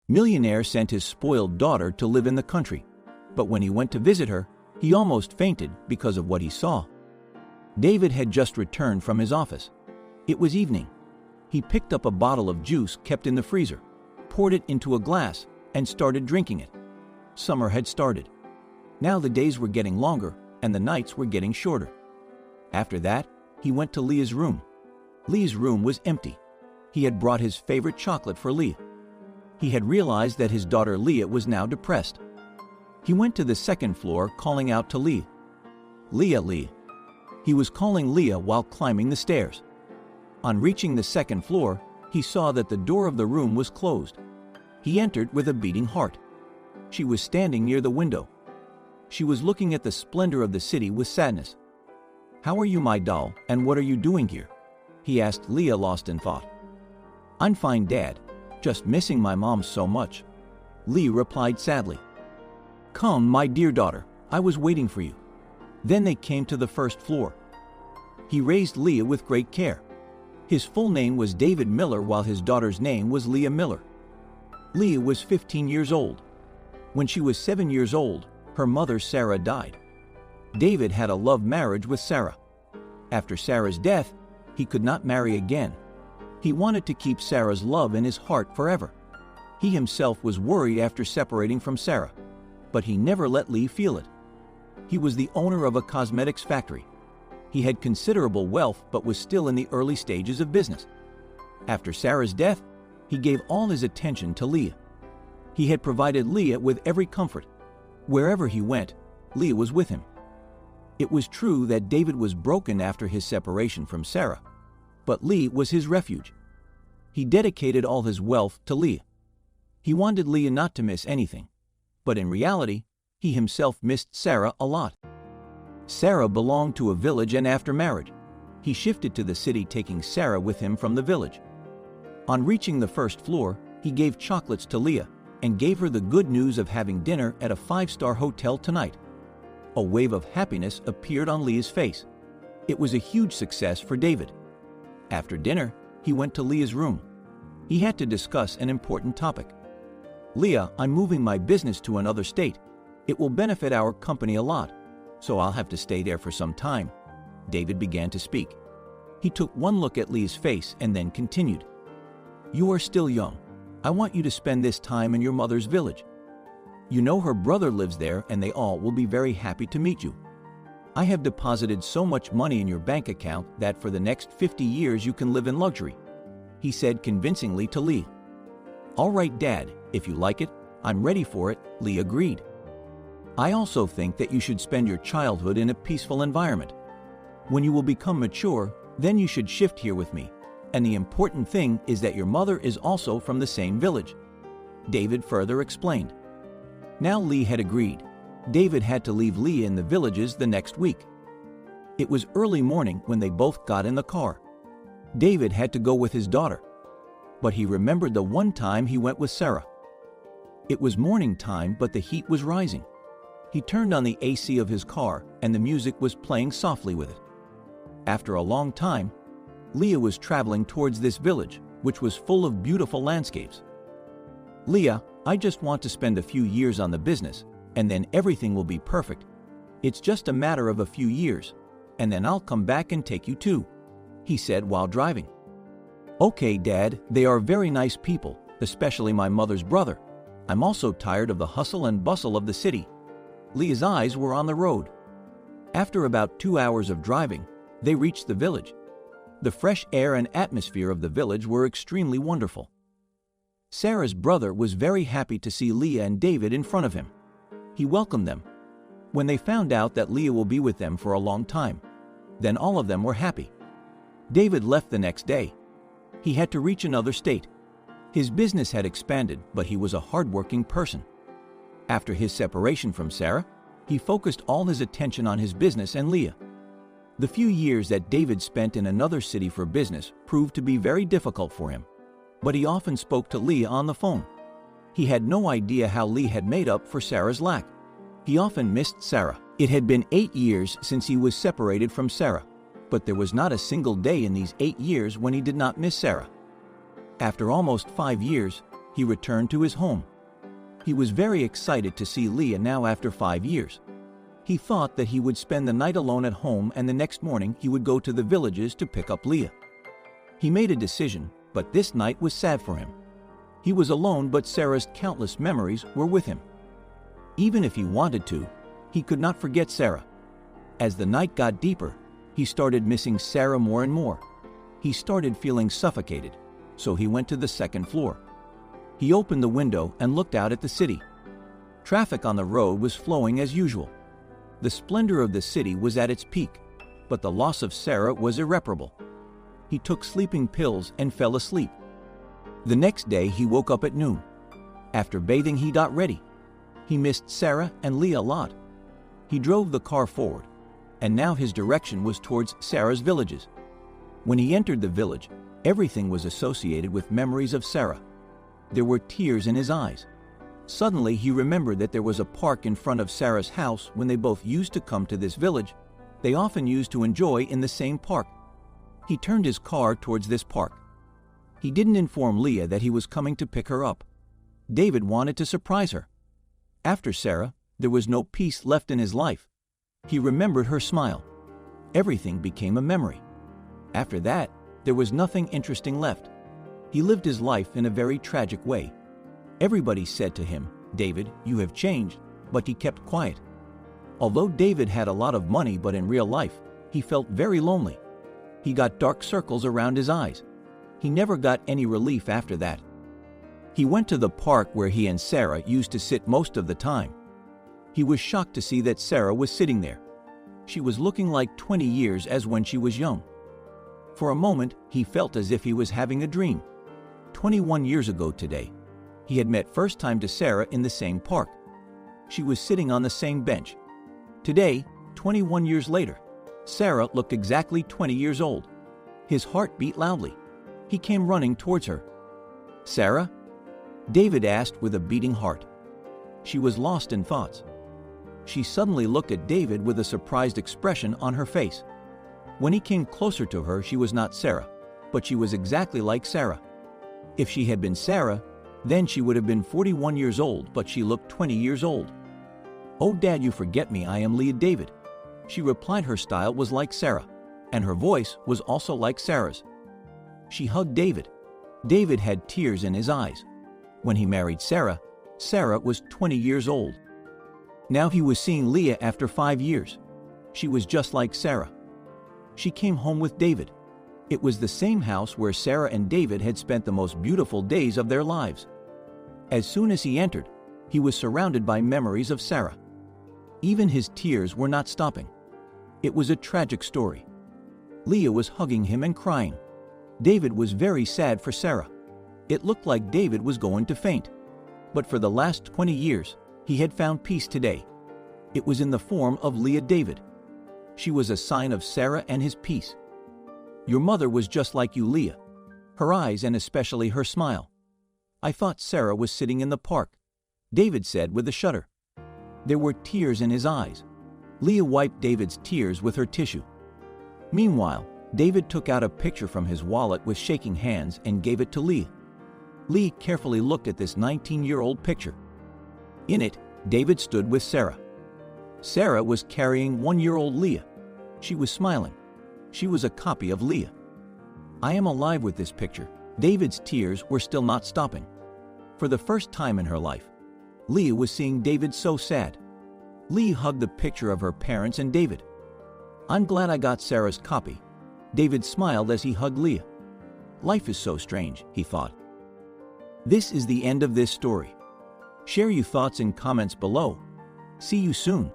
Millionaire sent his spoiled daughter to live in the country, but when he went to visit her, he almost fainted because of what he saw. David had just returned from his office. It was evening. He picked up a bottle of juice kept in the freezer, poured it into a glass, and started drinking it. Summer had started. Now the days were getting longer and the nights were getting shorter. After that, he went to Leah's room. Leah's room was empty. He had brought his favorite chocolate for Leah. He had realized that his daughter Leah was now depressed. He went to the second floor, calling out to Leah. "Leah, Leah." He was calling Leah while climbing the stairs. On reaching the second floor, he saw that the door of the room was closed. He entered with a beating heart. She was standing near the window. She was looking at the splendor of the city with sadness. "How are you, my doll, and what are you doing here?" he asked Leah, lost in thought. "I'm fine, Dad. Just missing my mom so much," Leah replied sadly. "Come, my dear daughter, I was waiting for you." Then they came to the first floor. He raised Leah with great care. His full name was David Miller, while his daughter's name was Leah Miller. Leah was 15 years old. When she was 7 years old, her mother Sarah died. David had a love marriage with Sarah. After Sarah's death, he could not marry again. He wanted to keep Sarah's love in his heart forever. He himself was worried after separating from Sarah, but he never let Leah feel it. He was the owner of a cosmetics factory. He had considerable wealth but was still in the early stages of business. After Sarah's death, he gave all his attention to Leah. He had provided Leah with every comfort. Wherever he went, Leah was with him. It was true that David was broken after his separation from Sarah, but Leah was his refuge. He dedicated all his wealth to Leah. He wanted Leah not to miss anything, but in reality, he himself missed Sarah a lot. Sarah belonged to a village, and after marriage, he shifted to the city, taking Sarah with him from the village. On reaching the first floor, he gave chocolates to Leah and gave her the good news of having dinner at a 5-star hotel tonight. A wave of happiness appeared on Leah's face. It was a huge success for David. After dinner, he went to Leah's room. He had to discuss an important topic. "Leah, I'm moving my business to another state. It will benefit our company a lot, so I'll have to stay there for some time," David began to speak. He took one look at Leah's face and then continued. "You are still young. I want you to spend this time in your mother's village. You know her brother lives there, and they all will be very happy to meet you. I have deposited so much money in your bank account that for the next 50 years you can live in luxury," he said convincingly to Leah. "All right, Dad, if you like it, I'm ready for it," Leah agreed. "I also think that you should spend your childhood in a peaceful environment. When you will become mature, then you should shift here with me. And the important thing is that your mother is also from the same village," David further explained. Now Leah had agreed. David had to leave Leah in the villages the next week. It was early morning when they both got in the car. David had to go with his daughter, but he remembered the one time he went with Sarah. It was morning time, but the heat was rising. He turned on the AC of his car, and the music was playing softly with it. After a long time, Leah was traveling towards this village, which was full of beautiful landscapes. "Leah, I just want to spend a few years on the business, and then everything will be perfect. It's just a matter of a few years, and then I'll come back and take you too," he said while driving. "Okay, Dad, they are very nice people, especially my mother's brother. I'm also tired of the hustle and bustle of the city." Leah's eyes were on the road. After about 2 hours of driving, they reached the village. The fresh air and atmosphere of the village were extremely wonderful. Sarah's brother was very happy to see Leah and David in front of him. He welcomed them. When they found out that Leah will be with them for a long time, then all of them were happy. David left the next day. He had to reach another state. His business had expanded, but he was a hardworking person. After his separation from Sarah, he focused all his attention on his business and Leah. The few years that David spent in another city for business proved to be very difficult for him, but he often spoke to Leah on the phone. He had no idea how Leah had made up for Sarah's lack. He often missed Sarah. It had been 8 years since he was separated from Sarah, but there was not a single day in these 8 years when he did not miss Sarah. After almost 5 years, he returned to his home. He was very excited to see Leah now after 5 years. He thought that he would spend the night alone at home and the next morning he would go to the villages to pick up Leah. He made a decision, but this night was sad for him. He was alone, but Sarah's countless memories were with him. Even if he wanted to, he could not forget Sarah. As the night got deeper, he started missing Sarah more and more. He started feeling suffocated, so he went to the second floor. He opened the window and looked out at the city. Traffic on the road was flowing as usual. The splendor of the city was at its peak, but the loss of Sarah was irreparable. He took sleeping pills and fell asleep. The next day he woke up at noon. After bathing, he got ready. He missed Sarah and Leah a lot. He drove the car forward, and now his direction was towards Sarah's villages. When he entered the village, everything was associated with memories of Sarah. There were tears in his eyes. Suddenly he remembered that there was a park in front of Sarah's house when they both used to come to this village. They often used to enjoy in the same park. He turned his car towards this park. He didn't inform Leah that he was coming to pick her up. David wanted to surprise her. After Sarah, there was no peace left in his life. He remembered her smile. Everything became a memory. After that, there was nothing interesting left. He lived his life in a very tragic way. Everybody said to him, "David, you have changed," but he kept quiet. Although David had a lot of money, but in real life, he felt very lonely. He got dark circles around his eyes. He never got any relief after that. He went to the park where he and Sarah used to sit most of the time. He was shocked to see that Sarah was sitting there. She was looking like 20 years as when she was young. For a moment, he felt as if he was having a dream. 21 years ago today, he had met first time to Sarah in the same park. She was sitting on the same bench. Today, 21 years later, Sarah looked exactly 20 years old. His heart beat loudly. He came running towards her. "Sarah?" David asked with a beating heart. She was lost in thoughts. She suddenly looked at David with a surprised expression on her face. When he came closer to her, she was not Sarah, but she was exactly like Sarah. If she had been Sarah, then she would have been 41 years old, but she looked 20 years old. "Oh, Dad, you forget me. I am Leah, David." She replied. Her style was like Sarah, and her voice was also like Sarah's. She hugged David. David had tears in his eyes. When he married Sarah, Sarah was 20 years old. Now he was seeing Leah after 5 years. She was just like Sarah. She came home with David. It was the same house where Sarah and David had spent the most beautiful days of their lives. As soon as he entered, he was surrounded by memories of Sarah. Even his tears were not stopping. It was a tragic story. Leah was hugging him and crying. David was very sad for Sarah. It looked like David was going to faint. But for the last 20 years, he had found peace today. It was in the form of Leah David. She was a sign of Sarah and his peace. "Your mother was just like you, Leah. Her eyes and especially her smile. I thought Sarah was sitting in the park," David said with a shudder. There were tears in his eyes. Leah wiped David's tears with her tissue. Meanwhile, David took out a picture from his wallet with shaking hands and gave it to Leah. Leah carefully looked at this 19-year-old picture. In it, David stood with Sarah. Sarah was carrying 1-year-old Leah. She was smiling. She was a copy of Leah. "I am alive with this picture." David's tears were still not stopping. For the first time in her life, Leah was seeing David so sad. Leah hugged the picture of her parents and David. "I'm glad I got Sarah's copy." David smiled as he hugged Leah. Life is so strange, he thought. This is the end of this story. Share your thoughts in comments below. See you soon.